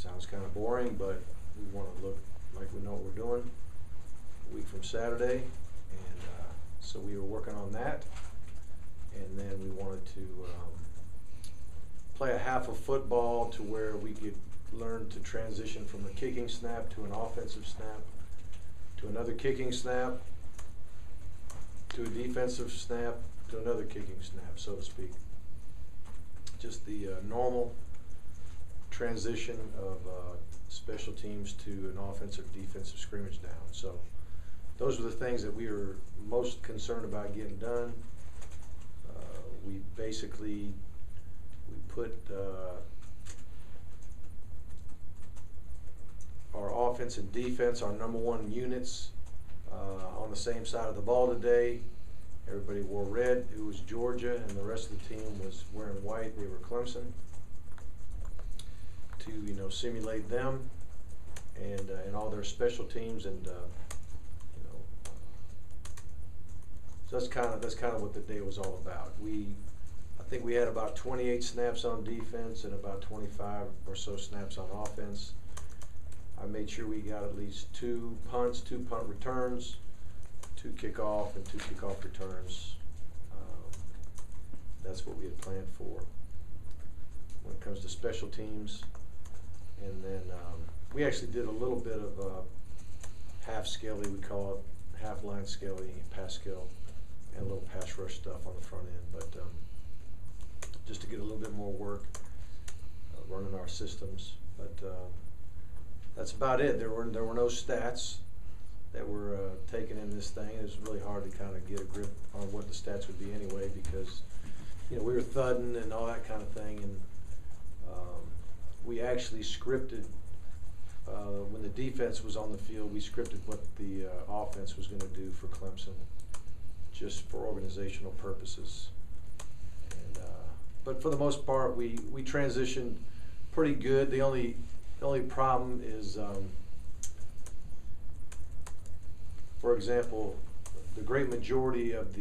Sounds kind of boring, but we want to look like we know what we're doing a week from Saturday. And so we were working on that. And then we wanted to play a half of football to where we could learn to transition from a kicking snap to an offensive snap, to another kicking snap, to a defensive snap, to another kicking snap, so to speak. Just the normal transition of special teams to an offensive defensive scrimmage down. So those are the things that we were most concerned about getting done. We basically put our offense and defense, our number one units, on the same side of the ball today. Everybody wore red. It was Georgia, and the rest of the team was wearing white. They were Clemson, to simulate them and all their special teams, and so that's kind of what the day was all about. I think we had about 28 snaps on defense and about 25 or so snaps on offense. I made sure we got at least 2 punts, 2 punt returns, 2 kickoff, and 2 kickoff returns. That's what we had planned for. When it comes to special teams, and then we actually did a little bit of half skelly, we call it, half line skelly, pass skill, and a little pass rush stuff on the front end, but just to get a little bit more work running our systems. But that's about it. There were no stats that were taken in this thing. It was really hard to kind of get a grip on what the stats would be anyway, because we were thudding and all that kind of thing, and we actually scripted when the defense was on the field. We scripted what the offense was going to do for Clemson, just for organizational purposes. And but for the most part, we transitioned pretty good. The only problem is, for example, the great majority of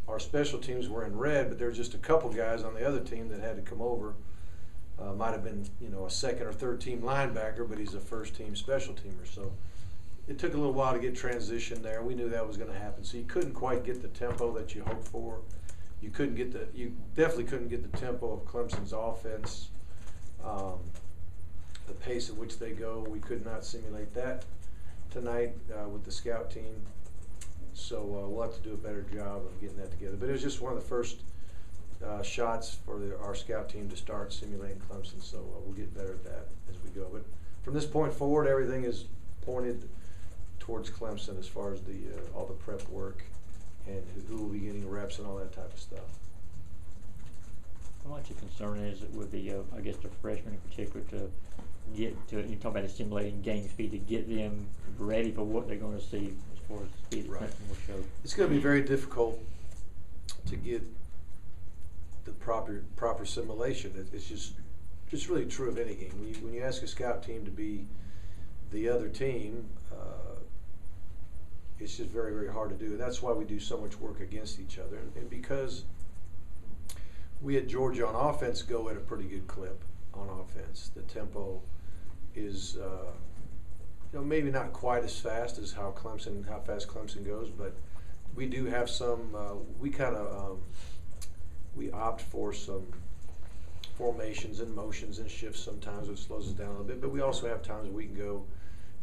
our special teams were in red, but there were just a couple guys on the other team that had to come over. Might have been a second or third team linebacker, but he's a first team special teamer. So it took a little while to get transition there. We knew that was going to happen. So you couldn't quite get the tempo that you hoped for. You definitely couldn't get the tempo of Clemson's offense. The pace at which they go, we could not simulate that tonight with the scout team. So we'll have to do a better job of getting that together. But it was just one of the first shots for our scout team to start simulating Clemson. So we'll get better at that as we go. But from this point forward, everything is pointed towards Clemson as far as all the prep work and who will be getting reps and all that type of stuff. How much a concern is it with the, I guess, the freshmen in particular to get to, you talk about assimilating game speed, to get them ready for what they're going to see as far as the speed that Clemson will show? It's going to be very difficult to get the proper assimilation. It's just really true of any game. When you ask a scout team to be the other team, it's just very, very hard to do. And that's why we do so much work against each other. And because we at Georgia on offense go at a pretty good clip on offense. The tempo is, maybe not quite as fast as how fast Clemson goes, but we do have some. We opt for some formations and motions and shifts sometimes, which slows us down a little bit. But we also have times we can go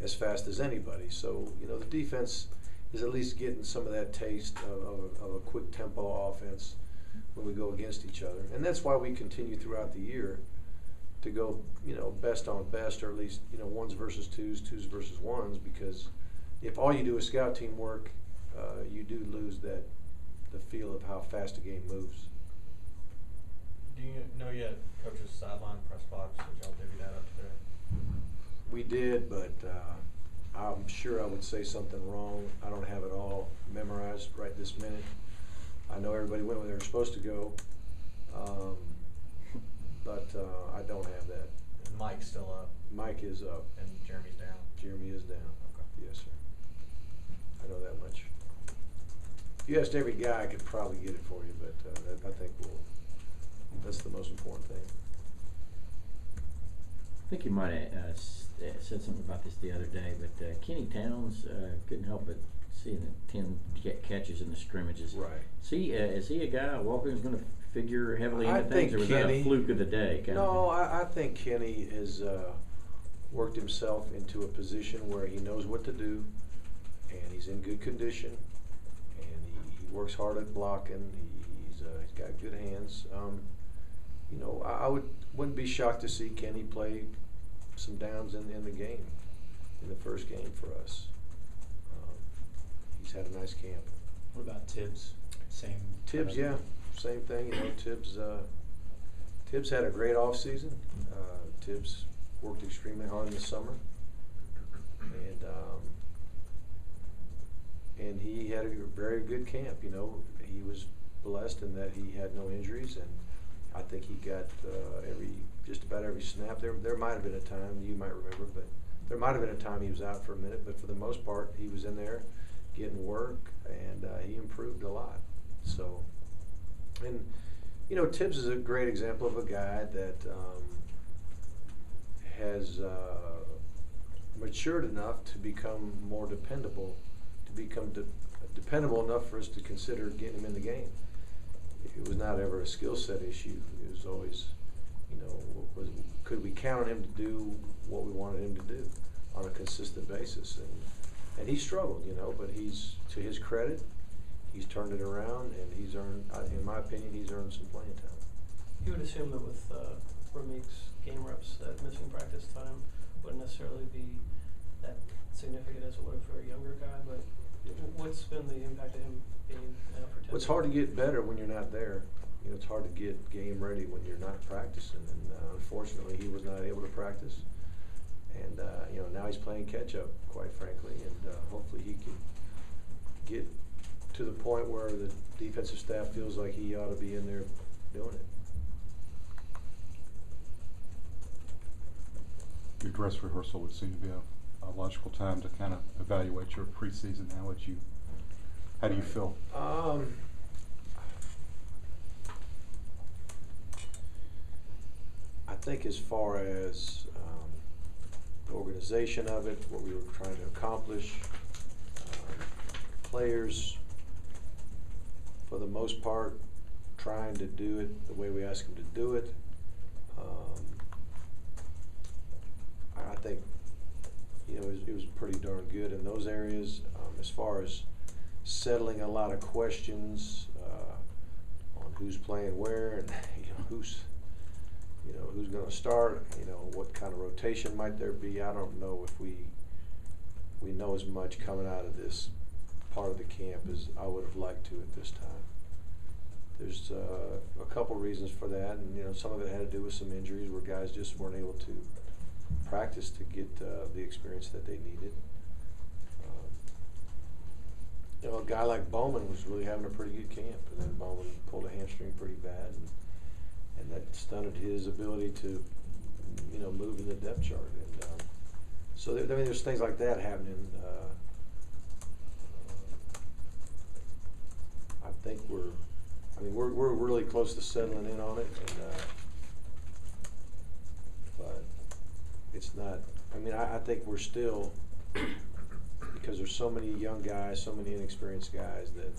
as fast as anybody. So the defense is at least getting some of that taste of a quick tempo offense when we go against each other. And that's why we continue throughout the year to go, best on best, or at least, ones versus twos, twos versus ones, because if all you do is scout team work, you do lose the feel of how fast a game moves. Do you know yet coach's sideline press box? Did y'all divvy that up today? We did, but I'm sure I would say something wrong. I don't have it all memorized right this minute. I know everybody went where they were supposed to go, but I don't have that. And Mike's still up? Mike is up. And Jeremy's down? Jeremy is down. Okay. Yes, sir. I know that much. If you asked every guy, I could probably get it for you, but I think that's the most important thing. think you might have said something about this the other day, but Kenny Towns couldn't help but seeing the 10 catches in the scrimmages. Right. Is he a guy Walker's going to figure heavily into things, or was that a fluke of the day? No, I think Kenny has worked himself into a position where he knows what to do, and he's in good condition, and he works hard at blocking. He's got good hands. You know, I wouldn't be shocked to see Kenny play some downs in the game, in the first game for us. He's had a nice camp. What about Tibbs? Same. Tibbs, yeah, same thing. You know, Tibbs had a great off season. Tibbs worked extremely hard in the summer, and he had a very good camp. You know, he was blessed in that he had no injuries, and I think he got just about every snap. There might have been a time, you might remember, but there might have been a time he was out for a minute. But for the most part, he was in there getting work, and he improved a lot. So, and you know, Tibbs is a great example of a guy that has matured enough to become more dependable, dependable enough for us to consider getting him in the game. It was not ever a skill set issue. It was always, you know, could we count on him to do what we wanted him to do on a consistent basis? And he struggled, you know, but to his credit, he's turned it around, and he's earned, in my opinion, he's earned some playing time. You would assume that with Ramik's game reps, that missing practice time wouldn't necessarily be that significant as it would have for a younger guy, but what's been the impact of him being out for 10 Well, it's hard to get better when you're not there. You know, it's hard to get game ready when you're not practicing, and unfortunately, he was not able to practice. And you know, now he's playing catch up, quite frankly, and hopefully he can get to the point where the defensive staff feels like he ought to be in there doing it. Your dress rehearsal would seem to be a logical time to kind of evaluate your preseason. How do you feel? I think as far as the organization of it, what we were trying to accomplish, players, for the most part, trying to do it the way we asked them to do it. I think, you know, it was pretty darn good in those areas. As far as settling a lot of questions on who's playing where, and who's going to start. You know, what kind of rotation might there be? I don't know if we know as much coming out of this part of the camp as I would have liked to at this time. There's a couple reasons for that, and you know, some of it had to do with some injuries where guys just weren't able to practice to get the experience that they needed. You know, a guy like Bowman was really having a pretty good camp, and then Bowman pulled a hamstring pretty bad, and that stunted his ability to, you know, move in the depth chart. And so there's things like that happening. I think we're really close to settling in on it, and but it's not. I mean, I think we're still, because there's so many young guys, so many inexperienced guys, that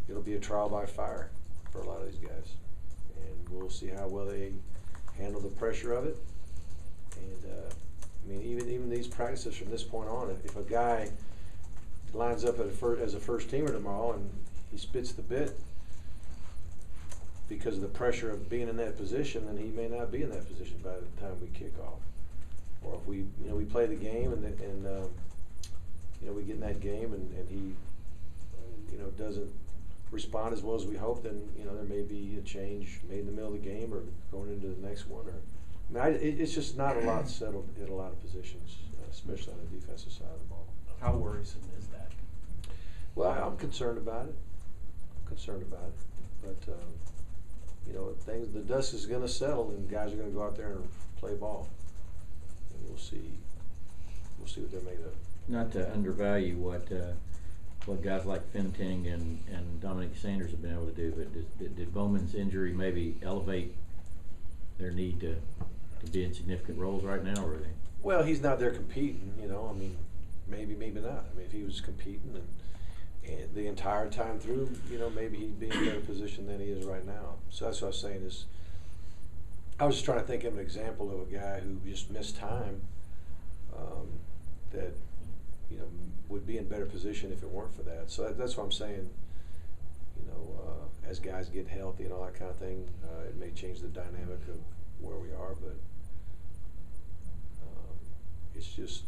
it'll be a trial by fire for a lot of these guys, and we'll see how well they handle the pressure of it. And I mean, even these practices from this point on, if a guy lines up as a first teamer tomorrow and he spits the bit because of the pressure of being in that position, then he may not be in that position by the time we kick off. Or if we play the game and we get in that game and he doesn't respond as well as we hope, then there may be a change made in the middle of the game or going into the next one. Or it's just not a lot settled in a lot of positions, especially on the defensive side of the ball. How worrisome is that? Well, I'm concerned about it. But the dust is going to settle, and guys are going to go out there and play ball, and we'll see what they're made of. Not to undervalue what guys like Finting and Dominic Sanders have been able to do, but did Bowman's injury maybe elevate their need to to be in significant roles right now, or are they? Well, he's not there competing, you know, I mean, maybe not. I mean, if he was competing and the entire time through, you know, maybe he'd be in a better position than he is right now. So that's what I was saying is, I was just trying to think of an example of a guy who just missed time, that, you know, would be in better position if it weren't for that. So that's what I'm saying, you know, as guys get healthy and all that kind of thing, it may change the dynamic of where we are, but it's just,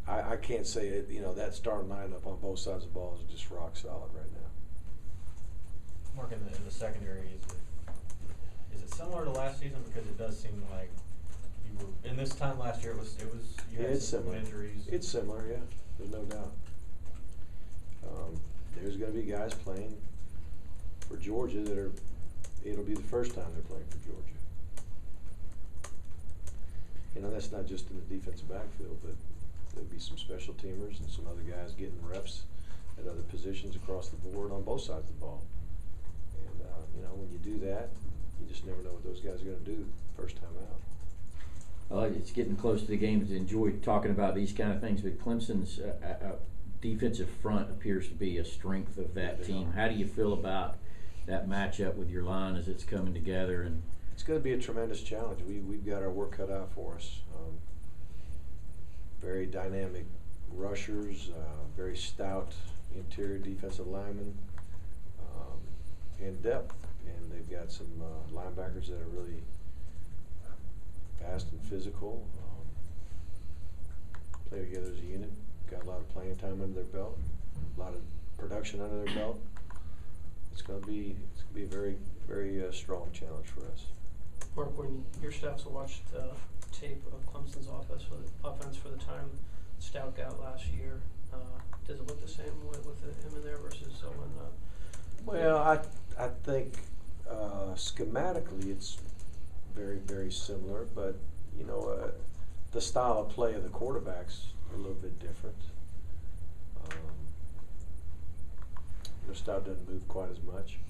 I can't say it, you know, that starting lineup on both sides of the ball is just rock solid right now. Mark, in the secondary, is it similar to last season? Because it does seem like you were, in this time last year, you had It's some similar. injuries. It's similar, yeah, there's no doubt. There's gonna be guys playing for Georgia that it'll be the first time they're playing for Georgia. You know, that's not just in the defensive backfield, but there'll be some special teamers and some other guys getting reps at other positions across the board on both sides of the ball. And, you know, when you do that, you just never know what those guys are gonna do first time out. Well, it's getting close to the games. I enjoy talking about these kind of things, but Clemson's defensive front appears to be a strength of that Yeah, they team. are. How do you feel about that matchup with your line as it's coming together? And It's going to be a tremendous challenge. We've got our work cut out for us. Very dynamic rushers, very stout interior defensive linemen, and depth. And they've got some linebackers that are really fast and physical. Play together as a unit. Got a lot of playing time under their belt, a lot of production under their belt. It's going to be a very, very strong challenge for us. Mark, when your staffs watched tape of Clemson's offense for the time Stout got last year, does it look the same with him in there versus when? Well, I think schematically it's very, very similar, but you know, the style of play of the quarterback's a little bit different. Stout doesn't move quite as much,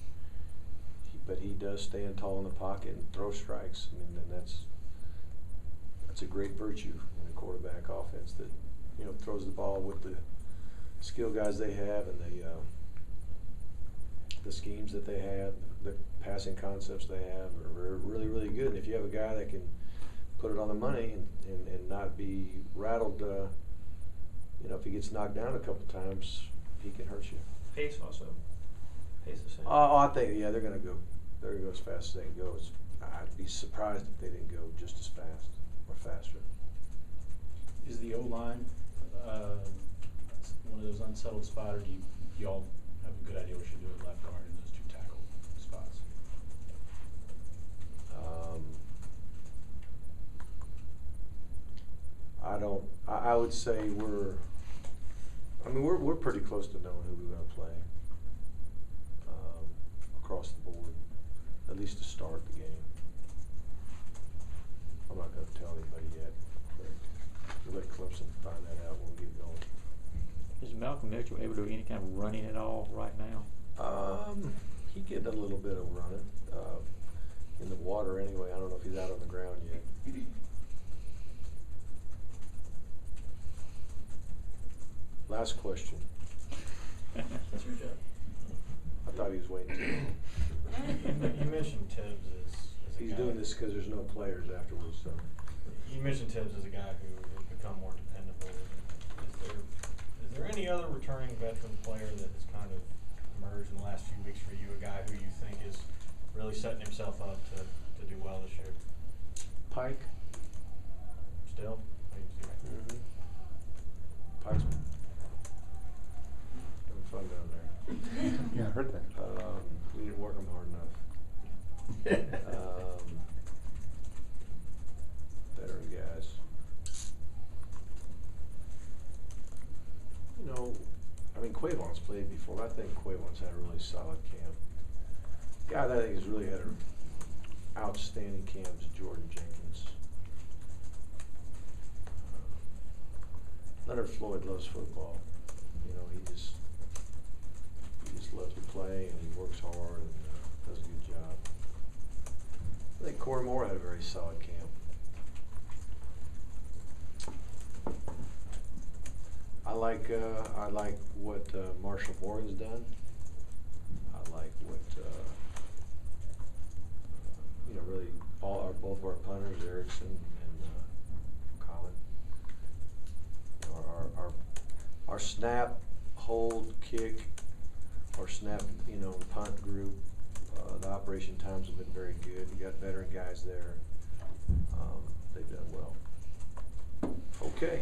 but he does stand tall in the pocket and throw strikes. I mean, and that's a great virtue in a quarterback offense that, you know, throws the ball with the skill guys they have and the schemes that they have, the passing concepts they have are really, really good. And if you have a guy that can put it on the money and not be rattled, you know, if he gets knocked down a couple times, he can hurt you. Pace also. Pace the same. I think, yeah, they're gonna go as fast as they can go. I'd be surprised if they didn't go just as fast or faster. Is the O-line one of those unsettled spots, or do you all have a good idea what you do at left guard in those two tackle spots? I would say we're pretty close to knowing who we're going to play across the board, at least to start the game. I'm not going to tell anybody yet. We'll let Clemson find that out when we get going. Is Malcolm Mitchell able to do any kind of running at all right now? He getting a little bit of running in the water anyway. I don't know if he's out on the ground yet. Last question. That's your job. I thought he was waiting too long. You mentioned Tibbs as a He's guy. doing this because there's no players afterwards. So You mentioned Tibbs as a guy who has become more dependable. Is there any other returning veteran player that has kind of emerged in the last few weeks for you, a guy who you think is really setting himself up to do well this year? Pike. Still? Mm-hmm. Pike's having fun down there. Yeah, I heard that. We didn't work him hard enough. Veteran guys. You know, I mean, Quavon's played before. I think Quavon's had a really solid camp. Guy that I think has really had an outstanding camp is Jordan Jenkins. Leonard Floyd loves football. You know, he just loves to play and he works hard and does a good job. I think Corey Moore had a very solid camp. like what Marshall Morgan's done. I like what really both of our punters, Erickson and Colin. Our snap, hold, kick, or snap, punt group. The operation times have been very good. We got veteran guys there. They've done well. Okay.